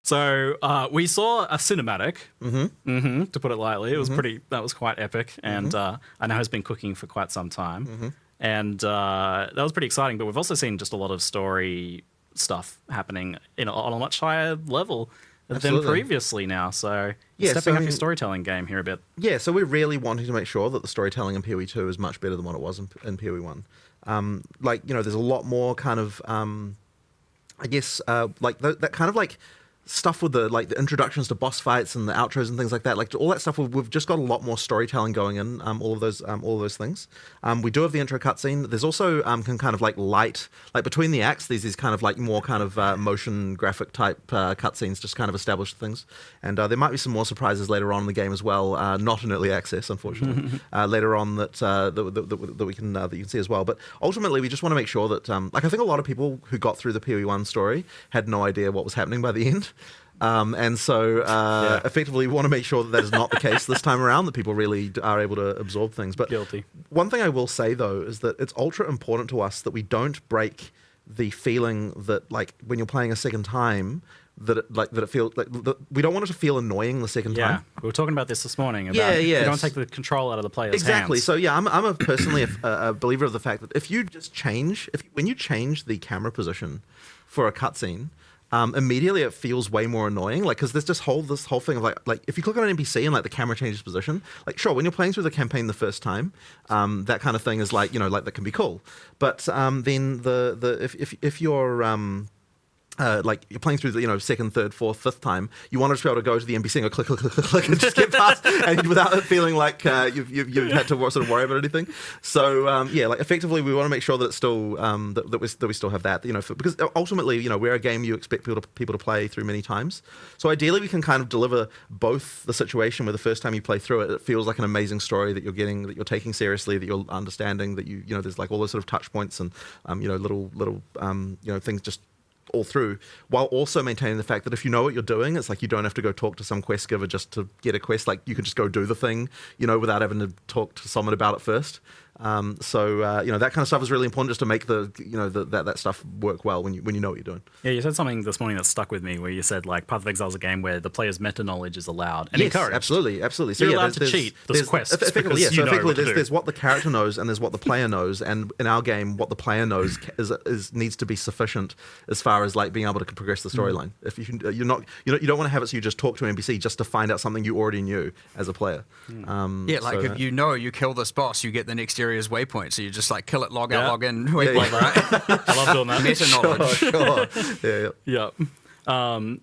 So we saw a cinematic, to put it lightly. It was that was quite epic, and I know has been cooking for quite some time, and that was pretty exciting. But we've also seen just a lot of story stuff happening on a much higher level than previously now. So stepping up your storytelling game here a bit. Yeah, so we're really wanting to make sure that the storytelling in PoE 2 is much better than what it was in PoE 1. There's a lot more kind of, that kind of like stuff with the introductions to boss fights and the outros and things like that, like all that stuff. We've just got a lot more storytelling going in. All of those things. We do have the intro cutscene. There's also kind of like light, like between the acts. There's these kind of like more kind of motion graphic type cutscenes, just kind of establish things. And there might be some more surprises later on in the game as well. Not in early access, unfortunately. Later on that we can see as well. But ultimately, we just want to make sure that I think a lot of people who got through the PoE 1 story had no idea what was happening by the end. And so effectively we want to make sure that is not the case this time around, that people really are able to absorb things. But Guilty. One thing I will say, though, is that it's ultra important to us that we don't break the feeling that, like, when you're playing a second time, that it feels like we don't want it to feel annoying the second time. Yeah, we were talking about this morning. About you don't take the control out of the player's exactly. hands. So yeah, I'm personally a believer of the fact that if you just when you change the camera position for a cutscene, immediately it feels way more annoying, like, because there's this whole thing of like if you click on an NPC and like the camera changes position, like, sure, when you're playing through the campaign the first time, that kind of thing is like, that can be cool, but then if you're like you're playing through the second, third, fourth, fifth time, you want to be able to go to the NPC and go click, click, click, click, click, and just get past, and without it feeling like you've had to sort of worry about anything. So like effectively, we want to make sure that it's still that we still have that, because ultimately, we're a game you expect people to play through many times. So ideally, we can kind of deliver both the situation where the first time you play through it, it feels like an amazing story that you're getting, that you're taking seriously, that you're understanding, that there's like all those sort of touch points and little things just all through, while also maintaining the fact that if you know what you're doing, it's like you don't have to go talk to some quest giver just to get a quest. Like, you can just go do the thing, without having to talk to someone about it first. That kind of stuff is really important, just to make that stuff work well when you know what you're doing. Yeah, you said something this morning that stuck with me, where you said, like, Path of Exile is a game where the player's meta knowledge is allowed and encouraged. Absolutely. So you're allowed to cheat the quests. Effectively, there's what the character knows and there's what the player knows, and in our game, what the player knows needs to be sufficient as far as like being able to progress the storyline. If you don't want to have it so you just talk to an NPC just to find out something you already knew as a player. If you kill this boss, you get the next area's waypoint, so you just like kill it, log out, log in, waypoint, right? I love doing that. Meta knowledge. Yeah.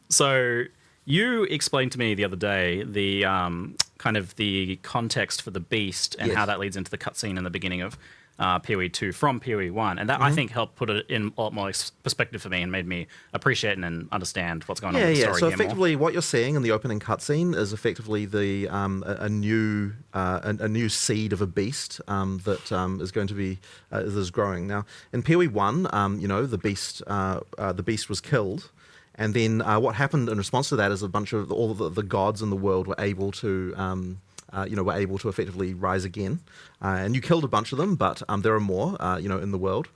So you explained to me the other day the kind of the context for the beast and how that leads into the cutscene in the beginning of PoE 2 from PoE 1, and that I think helped put it in a lot more perspective for me and made me appreciate and understand what's going on with the story. So effectively, what you're seeing in the opening cutscene is effectively the a new seed of a beast that is going to be is growing. Now, in PoE 1, the beast was killed. And then what happened in response to that is a bunch of all the gods in the world were able to effectively rise again. And you killed a bunch of them, but there are more, in the world.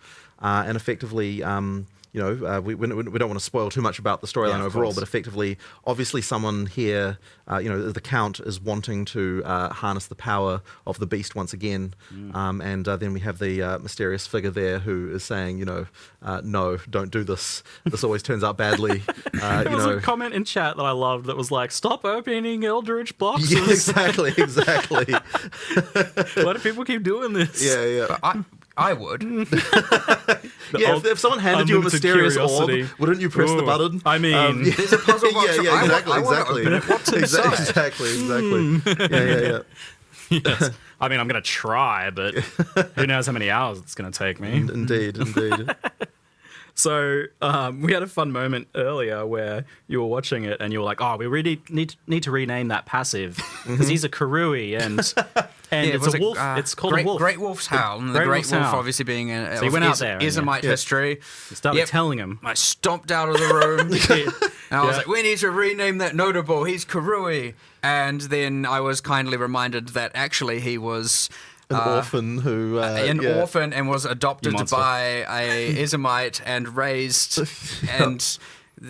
And effectively, we don't want to spoil too much about the storyline overall, but effectively, obviously someone here, the Count is wanting to harness the power of the beast once again. And then we have the mysterious figure there who is saying, no, don't do this. This always turns out badly. There was a comment in chat that I loved that was like, stop opening Eldritch boxes. Yeah, exactly. Why do people keep doing this? Yeah. But I would. If someone handed you a mysterious orb, wouldn't you press the button? I mean, there's a puzzle box. Exactly. I want to open it. What's inside? Exactly. Yeah. Yes. I mean, I'm going to try, but who knows how many hours it's going to take me. Indeed. So we had a fun moment earlier where you were watching it and you were like, "Oh, we really need to rename that passive because he's a Karui and it's a wolf. It's called a wolf. Great Wolf's Howl. And the Great Wolf obviously being an so you went out there, Islamite history. You started telling him. I stomped out of the room and I was like, "We need to rename that notable. He's Karui." And then I was kindly reminded that actually he was an orphan who orphan and was adopted by a Islamite and raised and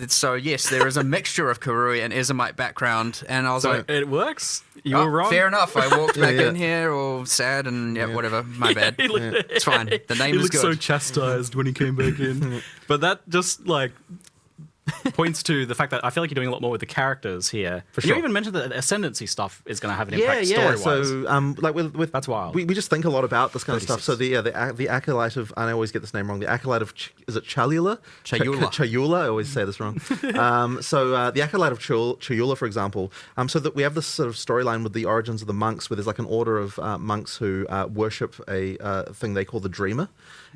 So yes, there is a mixture of Karui and Ezomite background, and I was like, It works. You were wrong. fair enough. I walked back in here all sad and whatever. My bad. It's fine. The name He is looked good. so chastised when he came back in. But that just like points to the fact that I feel like you're doing a lot more with the characters here. For You sure. even mentioned that the ascendancy stuff is going to have an impact story-wise. So, like with That's wild. We just think a lot about this kind of stuff. 36. So the acolyte of, and I always get this name wrong. The acolyte of is it Chalula? Chayula. I always say this wrong. The acolyte of Chayula, for example. So that we have this sort of storyline with the origins of the monks, where there's like an order of monks who worship a thing they call the Dreamer,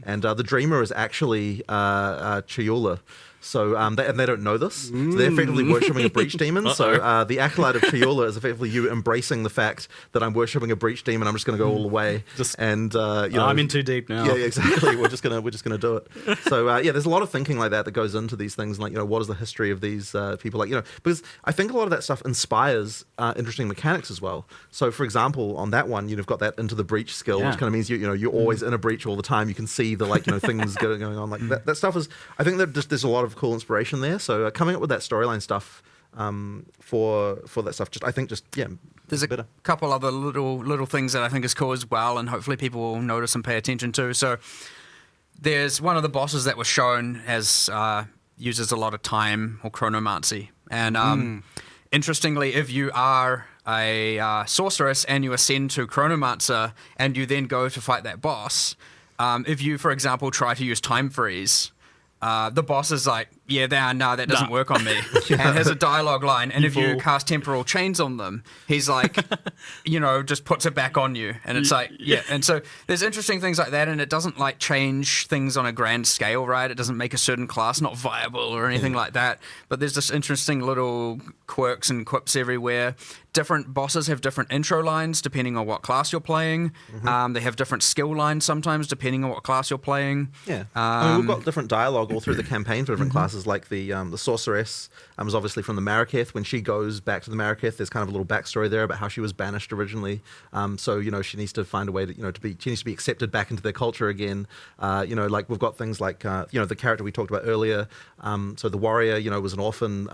and the Dreamer is actually Chayula. So they don't know this. So they're effectively worshipping a breach demon. So the acolyte of Chayula is effectively you embracing the fact that I'm worshipping a breach demon. I'm just going to go all the way. I'm in too deep now. Yeah, exactly. we're just gonna do it. So there's a lot of thinking like that goes into these things. Like what is the history of these people? Like because I think a lot of that stuff inspires interesting mechanics as well. So for example, on that one, you've got that into the breach skill, which kind of means you're always in a breach all the time. You can see the things going on. Like that stuff is. I think that there's a lot of cool inspiration there. So coming up with that storyline stuff for that stuff, There's a couple other little things that I think is cool as well, and hopefully people will notice and pay attention to. So there's one of the bosses that was shown as uses a lot of time or chronomancy, and interestingly, if you are a sorceress and you ascend to chronomancer and you then go to fight that boss, if you, for example, try to use time freeze. The boss is like, that doesn't work on me. And has a dialogue line. And if you cast temporal chains on them, he's like, just puts it back on you. And it's like, And so there's interesting things like that. And it doesn't like change things on a grand scale, right? It doesn't make a certain class not viable or anything like that. But there's just interesting little quirks and quips everywhere. Different bosses have different intro lines depending on what class you're playing. They have different skill lines sometimes depending on what class you're playing. Yeah, we've got different dialogue all through the campaign for different classes. Like the sorceress is obviously from the Maraketh. When she goes back to the Maraketh, there's kind of a little backstory there about how she was banished originally. So she needs to find a way to she needs to be accepted back into their culture again. Like we've got things like the character we talked about earlier. So the warrior, was an orphan.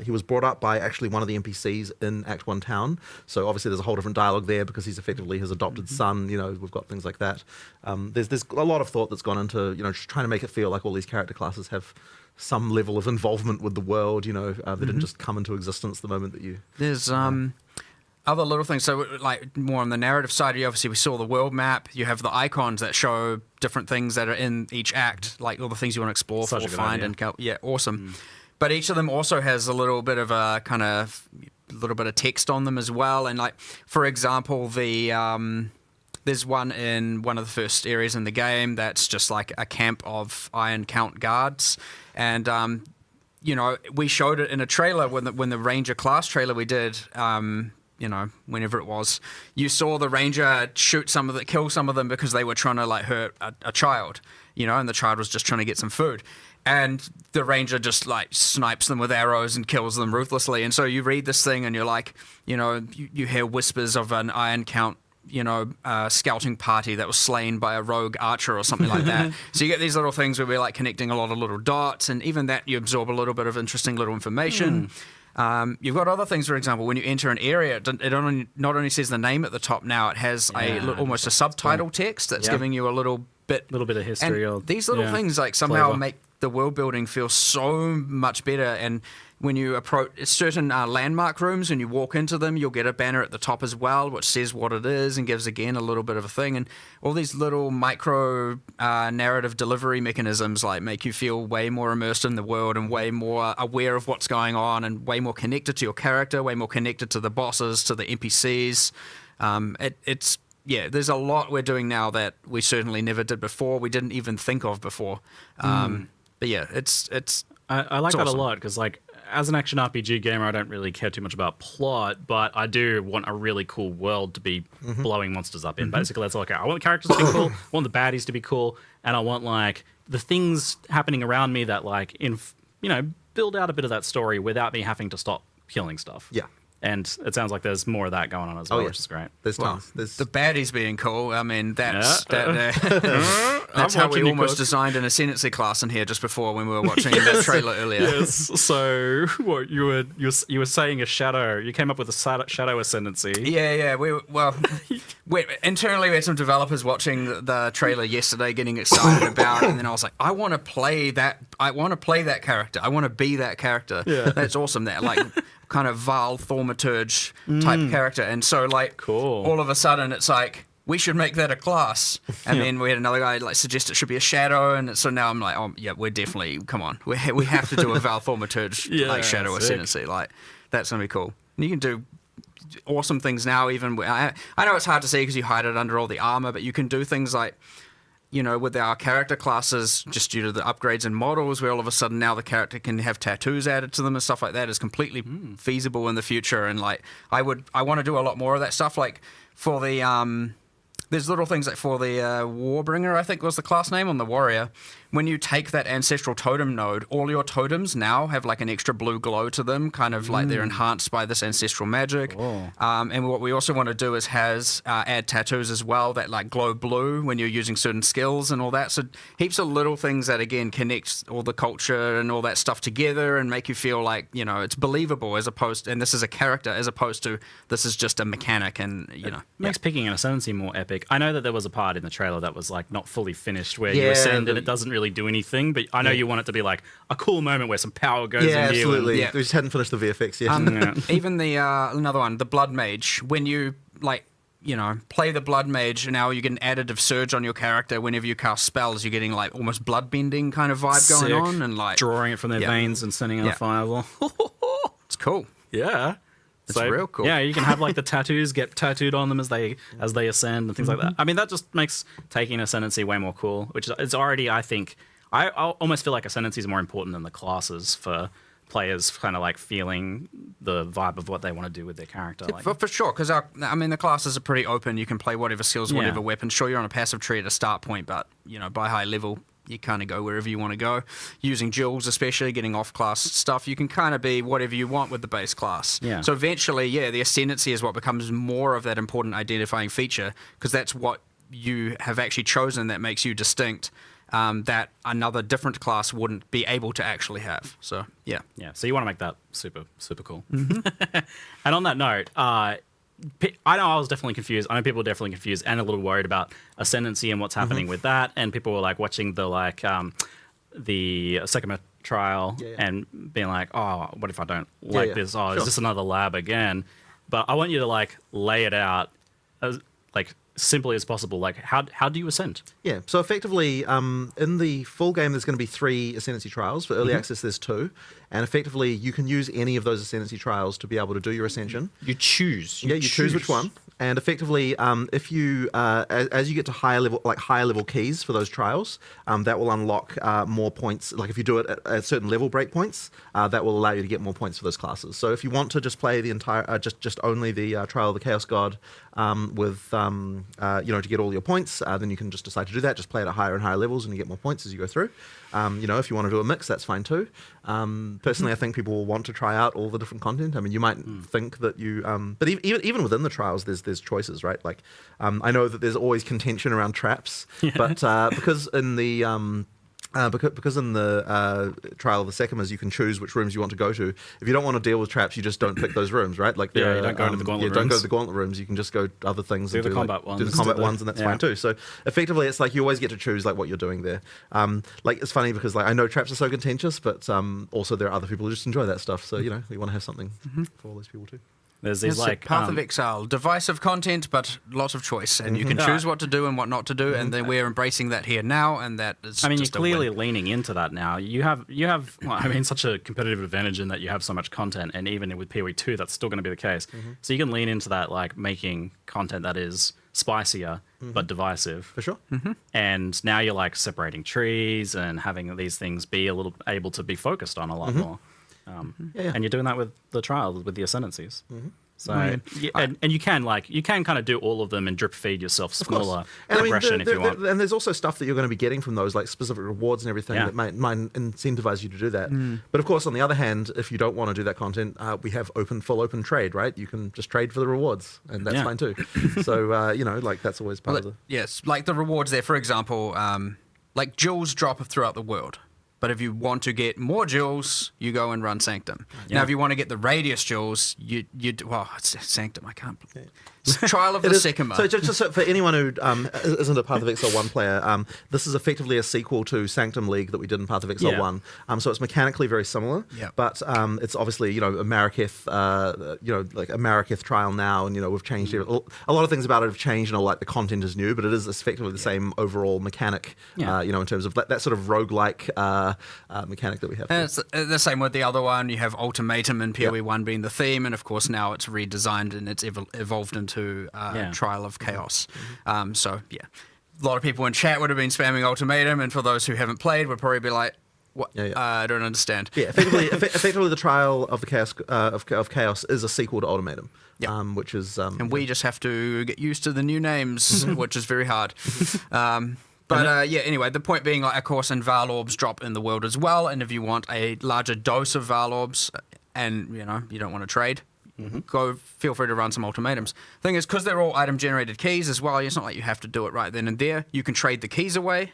He was brought up by actually one of the NPCs in Act 1 town. So obviously there's a whole different dialogue there because he's effectively his adopted son. We've got things like that. There's a lot of thought that's gone into, just trying to make it feel like all these character classes have some level of involvement with the world, they didn't just come into existence the moment that you... There's other little things. So like more on the narrative side, we saw the world map. You have the icons that show different things that are in each act, like all the things you want to explore, find, and awesome. But each of them also has a little bit of a kind of little bit of text on them as well. And like, for example, there's one in one of the first areas in the game that's just like a camp of Iron Count guards. And, we showed it in a trailer when the Ranger class trailer we did, whenever it was, you saw the Ranger kill some of them because they were trying to like hurt a child, and the child was just trying to get some food. And the Ranger just like snipes them with arrows and kills them ruthlessly. And so you read this thing and you're like, you hear whispers of an Iron Count, scouting party that was slain by a rogue archer or something like that. So you get these little things where we're like connecting a lot of little dots, and even that you absorb a little bit of interesting little information. You've got other things, for example, when you enter an area, it not only says the name at the top now, it has almost a subtitle text that's giving you a little bit of history. And these little things like somehow make the world building feels so much better. And when you approach certain landmark rooms, when you walk into them, you'll get a banner at the top as well, which says what it is and gives again a little bit of a thing. And all these little micro narrative delivery mechanisms like make you feel way more immersed in the world and way more aware of what's going on and way more connected to your character, way more connected to the bosses, to the NPCs. There's a lot we're doing now that we certainly never did before. We didn't even think of before. But yeah, it's I like that awesome. a lot because like as an action RPG gamer, I don't really care too much about plot, but I do want a really cool world to be blowing monsters up in. Basically, that's all I want the characters to be cool, I want the baddies to be cool, and I want like the things happening around me that like build out a bit of that story without me having to stop killing stuff. Yeah. And it sounds like there's more of that going on as well, which is great. There's Well, tons. There's the baddies being cool. I mean, that's I'm how we watching you almost cook. designed an ascendancy class in here just before when we were watching that trailer earlier. Yes. So what you were saying a shadow. You came up with a shadow ascendancy. Yeah. Internally we had some developers watching the trailer yesterday, getting excited about it, and then I was like, I want to play that. I want to play that character. I want to be that character. Yeah. That's awesome. That like kind of Val Thaumaturge type character, and so like Cool. all of a sudden it's like, we should make that a class. And then we had another guy like suggest it should be a shadow, and so now I'm like, oh yeah, we're definitely, come on, we have to do a Val Thaumaturge like shadow sick. ascendancy. Like that's gonna be cool. And you can do awesome things now. Even I know it's hard to see because you hide it under all the armor, but you can do things like, you know, with our character classes, just due to the upgrades and models, where all of a sudden now the character can have tattoos added to them and stuff like that is completely feasible in the future. And like, I want to do a lot more of that stuff. Like for the there's little things like for the Warbringer, I think was the class name on the warrior. When you take that ancestral totem node, all your totems now have like an extra blue glow to them, kind of like they're enhanced by this ancestral magic. And what we also want to do is add tattoos as well that like glow blue when you're using certain skills and all that. So heaps of little things that again connect all the culture and all that stuff together and make you feel like, you know, it's believable as opposed, and this is a character as opposed to this is just a mechanic, and you know. Makes picking an ascendancy more epic. I know that there was a part in the trailer that was like not fully finished where you Yeah, ascend and it doesn't really do anything, but I know you want it to be like a cool moment where some power goes yeah, into absolutely. you. Yeah. We just hadn't finished the VFX yet. Even the another one, the Blood Mage, when you like, you know, play the Blood Mage, now you get an additive surge on your character whenever you cast spells. You're getting like almost bloodbending kind of vibe going Sick. on, and like Drawing it from their Yeah. veins and sending out Yeah. a fireball. it's cool. Yeah. It's real cool. Yeah, you can have like the tattoos get tattooed on them as they ascend and things like that. I mean, that just makes taking ascendancy way more cool, which is it's already, I think, I almost feel like ascendancy is more important than the classes for players kind of like feeling the vibe of what they want to do with their character. Like, For sure, because I mean the classes are pretty open. You can play whatever skills, whatever weapons. Sure, you're on a passive tree at a start point, but you know, by high level, you kind of go wherever you want to go. Using duels, especially getting off-class stuff, you can kind of be whatever you want with the base class. Yeah. So eventually, the ascendancy is what becomes more of that important identifying feature, because that's what you have actually chosen that makes you distinct. That another different class wouldn't be able to actually have. So yeah. so you want to make that super, super cool. And on that note, I know I was definitely confused. I know people were definitely confused and a little worried about ascendancy and what's happening with that. And people were like watching the Sekima trial and being like, oh, what if I don't like this? Oh, is this another lab again? But I want you to like lay it out as like simply as possible. Like how do you ascend? Yeah, so effectively, in the full game, there's going to be 3 ascendancy trials. For early access, there's 2. And effectively, you can use any of those ascendancy trials to be able to do your ascension. You choose. You choose which one. And effectively, if you as you get to higher level keys for those trials, that will unlock more points. Like if you do it at certain level breakpoints, that will allow you to get more points for those classes. So if you want to just play the entire, just only the Trial of the Chaos God with to get all your points, then you can just decide to do that. Just play it at higher and higher levels, and you get more points as you go through. If you want to do a mix, that's fine too. Personally, I think people will want to try out all the different content. I mean, you might think that you, but even within the trials, there's choices, right? Like, I know that there's always contention around traps, but because in the because in the trial of the Sekimas, you can choose which rooms you want to go to. If you don't want to deal with traps, you just don't pick those rooms, right? Like, you don't go to the gauntlet rooms. Don't go to the gauntlet rooms. You can just go to other things. Do and the combat ones. Do the combat ones, and that's fine too. So effectively, it's like you always get to choose like what you're doing there. Like it's funny because like I know traps are so contentious, but also there are other people who just enjoy that stuff. So you want to have something for all those people too. There's these It's like Path of Exile, divisive content, but lots of choice, and you can choose what to do and what not to do, and then we're embracing that here now, and that is. I mean, you're just a clearly win. leaning into that now. You have well, I mean, such a competitive advantage in that you have so much content, and even with PoE2, that's still going to be the case. So you can lean into that, like making content that is spicier but divisive. For sure. And now you're like separating trees and having these things be a little able to be focused on a lot more. And you're doing that with the trial, with the ascendancies. So and you can kind of do all of them and drip feed yourself smaller progression if you want. And there's also stuff that you're going to be getting from those, like specific rewards and everything that might incentivize you to do that. But of course, on the other hand, if you don't want to do that content, we have full open trade, right? You can just trade for the rewards, and that's fine too. So that's always part of the yes, like the rewards there. For example, like jewels drop throughout the world. But if you want to get more jewels, you go and run Sanctum. Yeah. Now, if you want to get the radius jewels, it's Sanctum. I can't. Yeah. Trial of the Sycamore. So just for anyone who isn't a Path of Exile 1 player, this is effectively a sequel to Sanctum League that we did in Path of Exile 1. So it's mechanically very similar, but it's obviously, a Marraketh, like a Marraketh trial now, and, we've changed it. A lot of things about it have changed, and like the content is new, but it is effectively the same overall mechanic, in terms of that sort of roguelike mechanic that we have. And it's the same with the other one. You have Ultimatum and PoE 1 being the theme, and of course now it's redesigned and it's evolved into Trial of Chaos. A lot of people in chat would have been spamming Ultimatum, and for those who haven't played would probably be like, what? I don't understand. Yeah, effectively the Trial of the Chaos of Chaos is a sequel to Ultimatum. Which is and we just have to get used to the new names, which is very hard. Anyway, the point being, of course, and Varlorbs drop in the world as well, and if you want a larger dose of Varlorbs and, you don't want to trade, feel free to run some ultimatums. Thing is, because they're all item-generated keys as well, it's not like you have to do it right then and there. You can trade the keys away.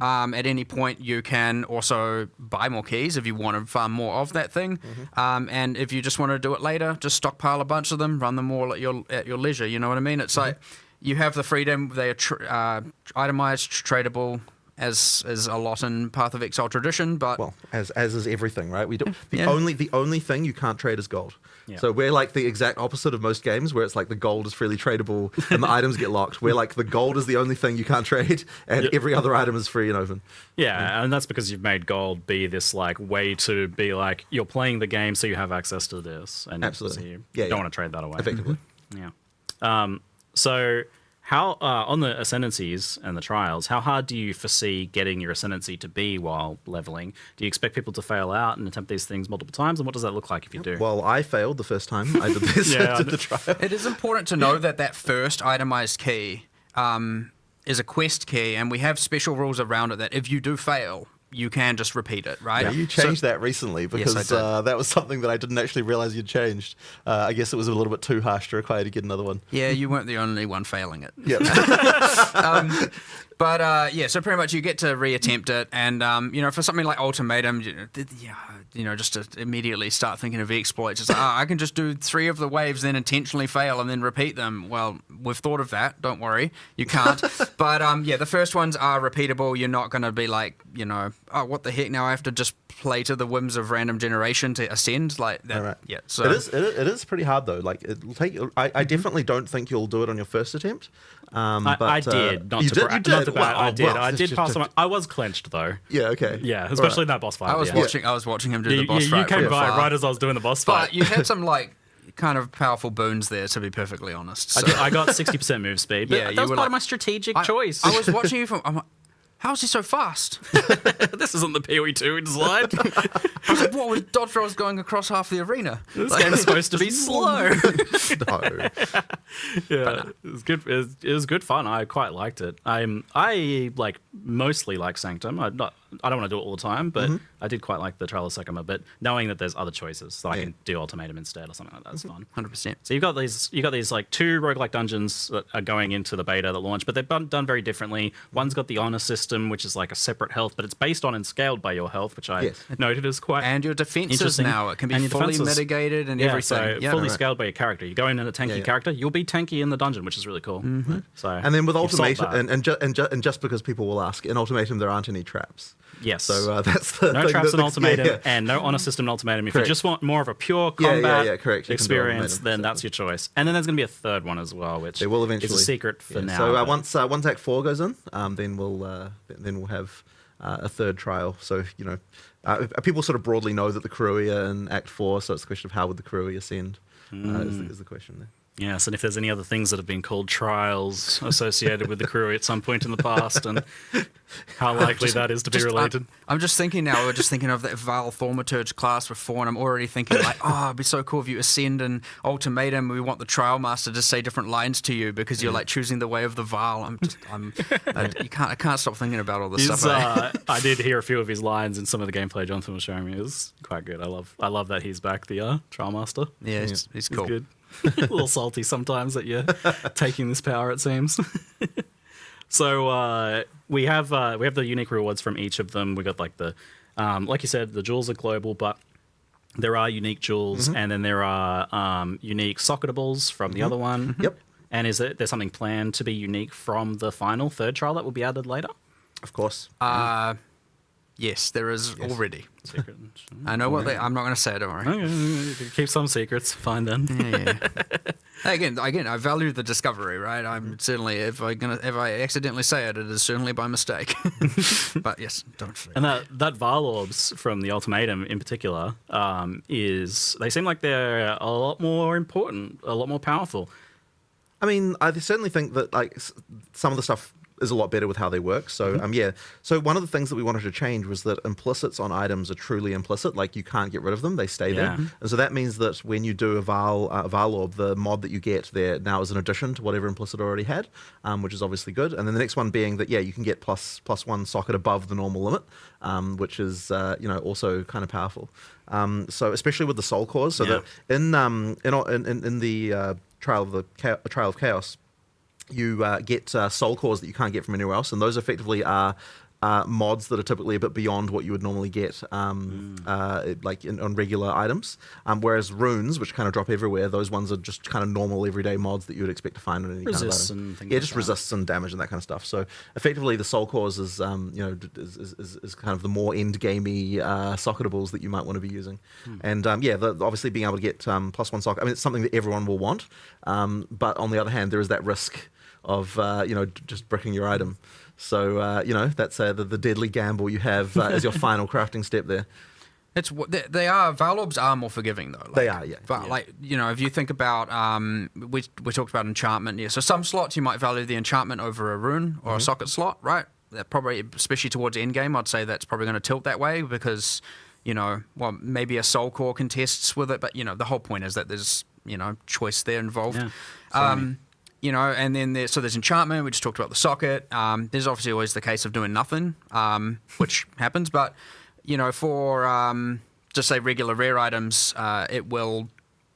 At any point, you can also buy more keys if you want to farm more of that thing. And if you just want to do it later, just stockpile a bunch of them, run them all at your leisure. You know what I mean? It's like you have the freedom. They are itemized, tradable, as a lot in Path of Exile tradition, but as is everything, right? We do the only thing you can't trade is gold. Yeah. So we're like the exact opposite of most games, where it's like the gold is freely tradable and the items get locked. We're like the gold is the only thing you can't trade, and every other item is free and open. Yeah, and that's because you've made gold be this like way to be like you're playing the game, so you have access to this, and absolutely, so you don't want to trade that away. Effectively, So. How, on the ascendancies and the trials, how hard do you foresee getting your ascendancy to be while leveling? Do you expect people to fail out and attempt these things multiple times? And what does that look like if you do? Well, I failed the first time I did this. Did the trial. It is important to know that first itemized key is a quest key, and we have special rules around it that if you do fail, you can just repeat it, right? Yeah, you changed that recently because that was something that I didn't actually realize you'd changed. I guess it was a little bit too harsh to require to get another one. Yeah, you weren't the only one failing it. Yeah. So pretty much you get to reattempt it, and for something like Ultimatum, just to immediately start thinking of exploits, it's like, I can just do 3 of the waves, then intentionally fail, and then repeat them. Well, we've thought of that. Don't worry, you can't. But the first ones are repeatable. You're not going to be like, oh, what the heck? Now I have to just play to the whims of random generation to ascend like that. Right. Yeah, so it is pretty hard though. Like it'll take. I definitely don't think you'll do it on your first attempt. But I did. I did pass on. I was clenched though. Yeah. Okay. Yeah, especially in that boss fight. I was watching him do the boss fight. You came by right as I was doing the boss fight. But you had some kind of powerful boons there, to be perfully honest. So. I got 60% move speed. But that was part of my strategic choice. I was watching you from. I'm like, how is he so fast? This isn't the PoE2 slide. I was like, what was dodge rolls going across half the arena? This game's supposed to be slow. No. It was good. It was good fun. I quite liked it. I mostly like Sanctum. I don't want to do it all the time, but I did quite like the Trial of Sycamore. But knowing that there's other choices, so I can do Ultimatum instead or something like that is fun. 100%. So you got these like 2 roguelike dungeons that are going into the beta that launch, but they're done very differently. One's got the honor system, which is like a separate health, but it's based on and scaled by your health, which I noted is quite and your defenses now. It can be fully mitigated and everything. So fully scaled by your character. You go in a tanky character, you'll be tanky in the dungeon, which is really cool. Right? So and then with Ultimatum, and just because people will ask, in Ultimatum there aren't any traps. Yes. So that's the no traps in Ultimatum and no honor system in Ultimatum. If you just want more of a pure combat experience, then that's your choice. And then there's going to be a third one as well, which they will eventually. Is a secret for now. So once Act 4 goes in, then we'll have a third trial. So people sort of broadly know that the Kuruia in Act 4. So it's a question of how would the Kuruia ascend is the question there. Yes, and if there's any other things that have been called trials associated with the crew at some point in the past, and how likely that is to be related. I'm just thinking now, we're just thinking of that Val Thaumaturge class before, and I'm already thinking like, oh, it'd be so cool if you ascend an ultimatum. We want the trial master to say different lines to you because you're like choosing the way of the Val. I can't stop thinking about all this stuff. I did hear a few of his lines in some of the gameplay Jonathan was showing me. It was quite good. I love that he's back, the trial master. Yeah, he's cool. Good. A little salty sometimes that you're taking this power, it seems. So we have the unique rewards from each of them. We got like the like you said, the jewels are global, but there are unique jewels, and then there are unique socketables from the other one. Yep. And there's something planned to be unique from the final third trial that will be added later? Of course. Yes, there is already. Secret. I know what I'm not going to say. Don't worry. Okay. Keep some secrets. Fine then. Yeah. Again, I value the discovery, right? I'm certainly if I accidentally say it, it is certainly by mistake. But yes, don't forget. And that Val orbs from the ultimatum in particular they seem like they're a lot more important, a lot more powerful. I mean, I certainly think that like some of the stuff is a lot better with how they work. So So one of the things that we wanted to change was that implicits on items are truly implicit. Like you can't get rid of them; they stay there. And so that means that when you do a Val orb, the mod that you get there now is an addition to whatever implicit already had, which is obviously good. And then the next one being that you can get plus one socket above the normal limit, which is also kind of powerful. So especially with the soul cores, so that in the Trial of Chaos, you get soul cores that you can't get from anywhere else, and those effectively are mods that are typically a bit beyond what you would normally get like on regular items. Whereas runes, which kind of drop everywhere, those ones are just kind of normal everyday mods that you would expect to find on any Resists kind of item. and things like just that. resists and damage and that kind of stuff. So effectively, the soul cores is is kind of the more end gamey socketables that you might want to be using. And obviously being able to get plus one socket. I mean, it's something that everyone will want. But on the other hand, there is that risk of just bricking your item. So that's the deadly gamble you have as your final crafting step there. Val orbs are more forgiving though. They are, yeah. But if you think about we talked about enchantment, so some slots you might value the enchantment over a rune or a socket slot, right? That probably, especially towards end game, I'd say that's probably going to tilt that way because maybe a soul core contests with it, but the whole point is that there's choice there involved. And then there's enchantment. We just talked about the socket. There's obviously always the case of doing nothing, which happens. But for just say regular rare items, it will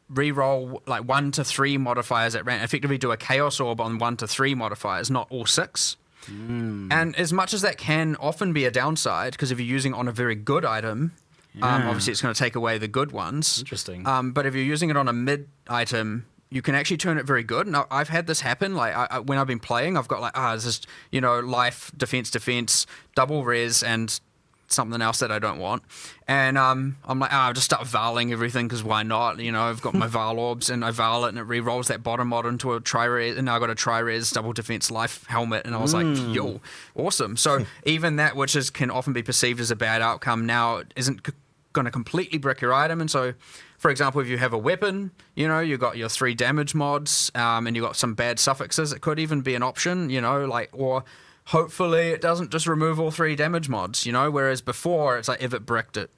re-roll like 1 to 3 modifiers at random. Effectively, do a chaos orb on 1 to 3 modifiers, not all 6. And as much as that can often be a downside, because if you're using on a very good item, obviously it's going to take away the good ones. Interesting. But if you're using it on a mid item, you can actually turn it very good. Now, I've had this happen. Like when I've been playing, I've got this is life, defense, double res, and something else that I don't want. And I'm like, I'll just start valing everything because why not? I've got my Val orbs and I val it and it re-rolls that bottom mod into a tri-res. And now I got a tri-res double defense life helmet. And I was like, yo, awesome. So even that, which can often be perceived as a bad outcome, now isn't going to completely brick your item. And so, for example, if you have a weapon, you got your 3 damage mods, and you got some bad suffixes, it could even be an option, or hopefully it doesn't just remove all 3 damage mods, whereas before it's like if it bricked it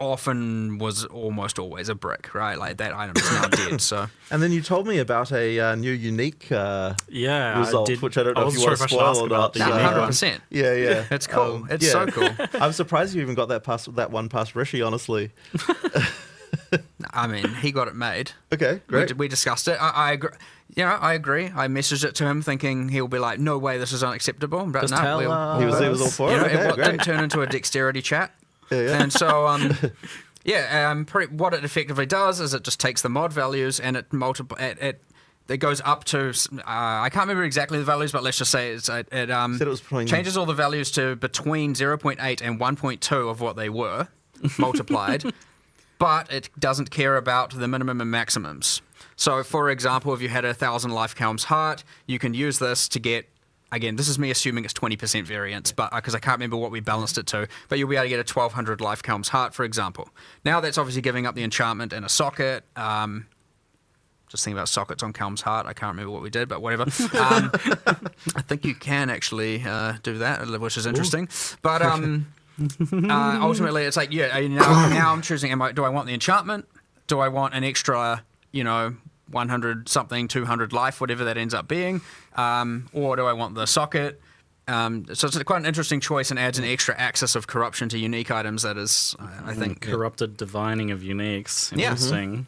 often was almost always a brick, right? Like that item is now dead. So, and then you told me about a new unique result, which I don't know if you want to spoil or not. 100%. Yeah. It's cool. It's so cool. I'm surprised you even got that one past Rishi, honestly. I mean, he got it made. Okay, great. We discussed it. I agree. I agree. I messaged it to him thinking he'll be like, no way, this is unacceptable. But Just tell, he was all for it. It didn't turn into a dexterity chat. Yeah. And so, what it effectively does is it just takes the mod values and it goes up to, I can't remember exactly the values, but let's just say it changes all the values to between 0.8 and 1.2 of what they were multiplied. But it doesn't care about the minimum and maximums. So, for example, if you had 1,000 life Helm's Heart, you can use this to get, again, this is me assuming it's 20% variance, but because I can't remember what we balanced it to, but you'll be able to get a 1,200 life Helm's Heart, for example. Now that's obviously giving up the enchantment and a socket. Just thinking about sockets on Calm's heart. I can't remember what we did, but whatever. I think you can actually do that, which is interesting. But ultimately, it's like, now I'm choosing, do I want the enchantment? Do I want an extra, 100 something, 200 life, whatever that ends up being? Or do I want the socket? So it's quite an interesting choice and adds an extra axis of corruption to unique items that is, I think... Corrupted divining of uniques. Interesting.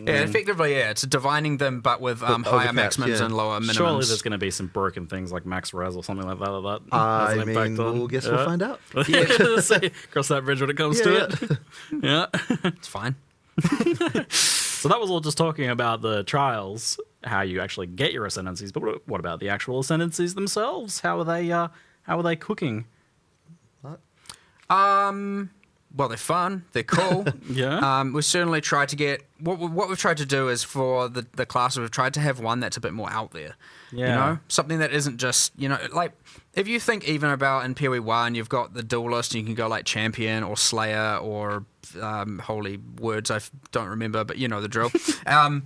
Yeah, effectively, it's divining them, but with higher maximums and lower minimums. Surely there's going to be some broken things like max res or something like that. We'll find out. Cross that bridge when it comes to it. Yeah. It's fine. So that was all just talking about the trials, how you actually get your ascendancies. But what about the actual ascendancies themselves? How are they cooking? Well, they're fun. They're cool. Yeah. We certainly try to get... What we've tried to do is for the classes, we've tried to have one that's a bit more out there. Yeah. Something that isn't just, like... If you think even about in PoE 1, you've got the duelist, you can go like champion or slayer or holy words, I don't remember, but you know the drill. And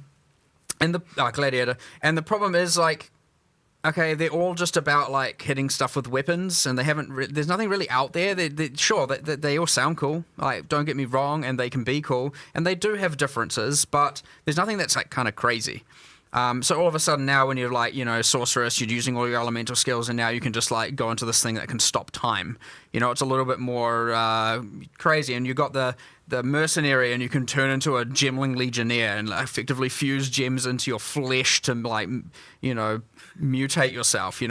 the gladiator. And the problem is like... Okay, they're all just about like hitting stuff with weapons, and they haven't. There's nothing really out there. They all sound cool. Like, don't get me wrong, and they can be cool, and they do have differences, but there's nothing that's like kind of crazy. So all of a sudden now, when you're like, sorceress, you're using all your elemental skills, and now you can just like go into this thing that can stop time. It's a little bit more crazy, and you got the mercenary, and you can turn into a gemling legionnaire and like, effectively fuse gems into your flesh to like, mutate yourself.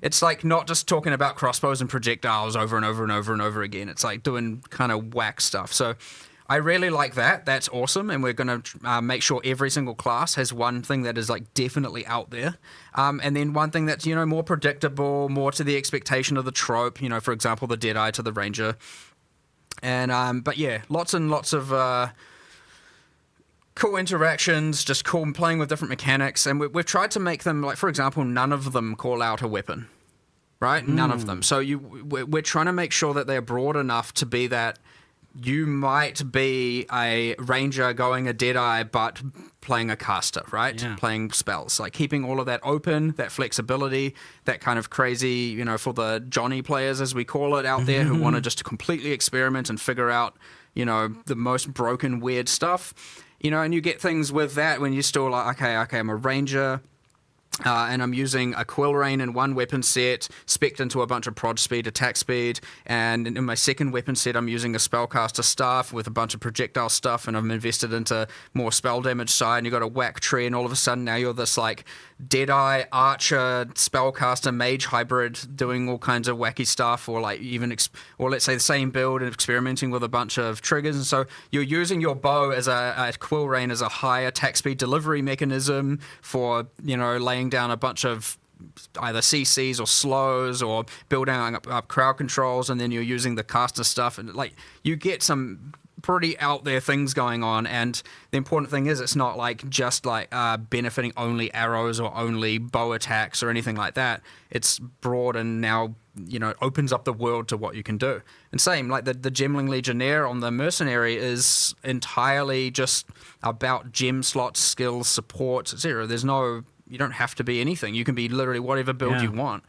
It's like not just talking about crossbows and projectiles over and over and over and over again. It's like doing kind of whack stuff. So I really like that. That's awesome, and we're going to make sure every single class has one thing that is like definitely out there, and then one thing that's more predictable, more to the expectation of the trope. For example, the Deadeye to the Ranger, and but yeah, lots and lots of cool interactions, just cool playing with different mechanics, and we've tried to make them like, for example, none of them call out a weapon, right? None of them. So we're trying to make sure that they're broad enough to be that. You might be a ranger going a Deadeye, but playing a caster, right? Yeah. Playing spells, like keeping all of that open, that flexibility, that kind of crazy, for the Johnny players, as we call it out there, who want to just completely experiment and figure out, the most broken, weird stuff, and you get things with that when you're still like, okay, I'm a ranger. And I'm using a Quill Rain in one weapon set, spec'd into a bunch of prod speed, attack speed, and in my second weapon set I'm using a Spellcaster Staff with a bunch of projectile stuff, and I'm invested into more spell damage side, and you've got a whack tree, and all of a sudden now you're this like Deadeye, Archer, Spellcaster, Mage hybrid doing all kinds of wacky stuff, or like even, or let's say the same build and experimenting with a bunch of triggers, and so you're using your bow as a Quill Rain as a high attack speed delivery mechanism for, laying down a bunch of either CCs or slows or building up crowd controls, and then you're using the caster stuff, and like you get some pretty out there things going on. And the important thing is it's not like just like benefiting only arrows or only bow attacks or anything like that. It's broad and now opens up the world to what you can do. And same like the Gemling Legionnaire on the mercenary is entirely just about gem slots, skills, support, etc. You don't have to be anything. You can be literally whatever build you want.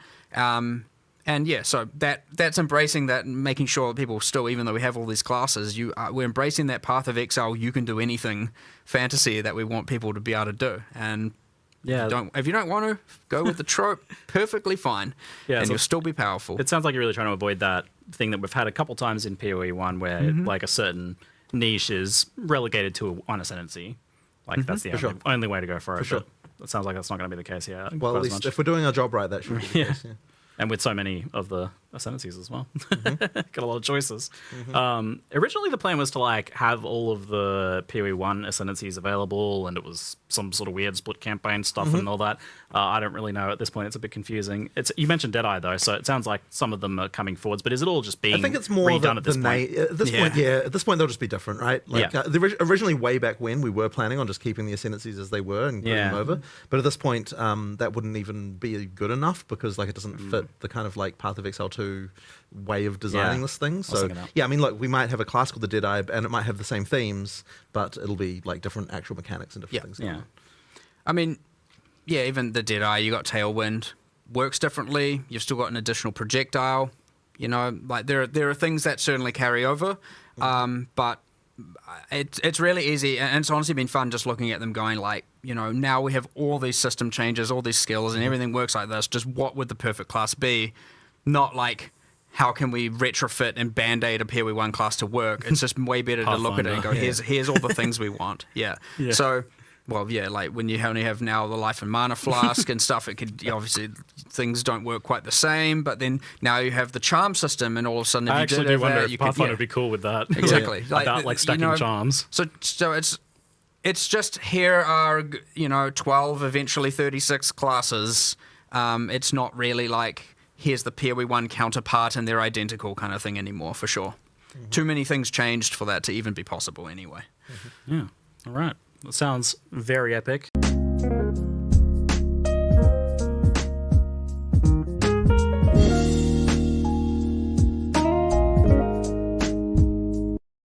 And yeah, so that's embracing that and making sure that people still, even though we have all these classes, we're embracing that path of exile. You can do anything fantasy that we want people to be able to do. And if you don't want to go with the trope, perfectly fine. Yeah, and you'll still be powerful. It sounds like you're really trying to avoid that thing that we've had a couple times in PoE 1 where like a certain niche is relegated to one ascendancy. Like that's the only way to go for it. Sure. It sounds like that's not going to be the case here. Well, at least if we're doing our job right, that should be the case. Yeah. And with so many of the ascendancies as well. Got a lot of choices. Originally, the plan was to like have all of the PoE 1 ascendancies available, and it was some sort of weird split campaign stuff and all that. I don't really know at this point. It's a bit confusing. You mentioned Deadeye though, so it sounds like some of them are coming forwards. But is it all just being? I think it's more redone at this point. At this point, At this point, they'll just be different, right? Like originally, way back when, we were planning on just keeping the ascendancies as they were and putting them over. But at this point, that wouldn't even be good enough because like it doesn't fit the kind of like Path of Exile 2 way of designing this thing. So I mean, look, we might have a class called the Deadeye, and it might have the same themes, but it'll be like different actual mechanics and different things. I mean, yeah, even the Deadeye, you got Tailwind, works differently. You've still got an additional projectile. You know, like there are things that certainly carry over, but it's really easy, and it's honestly been fun just looking at them going like, you know, now we have all these system changes, all these skills, and everything works like this. Just what would the perfect class be? Not like how can we retrofit and band-aid a PoE1 class to work. It's just way better to look at it and go, here's all the things we want. Yeah. So. Well, yeah, like when you only have now the life and mana flask and stuff, it could obviously things don't work quite the same. But then now you have the charm system, and all of a sudden, if I you actually did do have wonder that, if you Pathfinder could would be cool with that. Exactly, About stacking charms. So it's just here are 12, eventually 36 classes. It's not really like here's the PoE1 counterpart and they're identical kind of thing anymore, for sure. Too many things changed for that to even be possible anyway. Yeah. All right. That sounds very epic.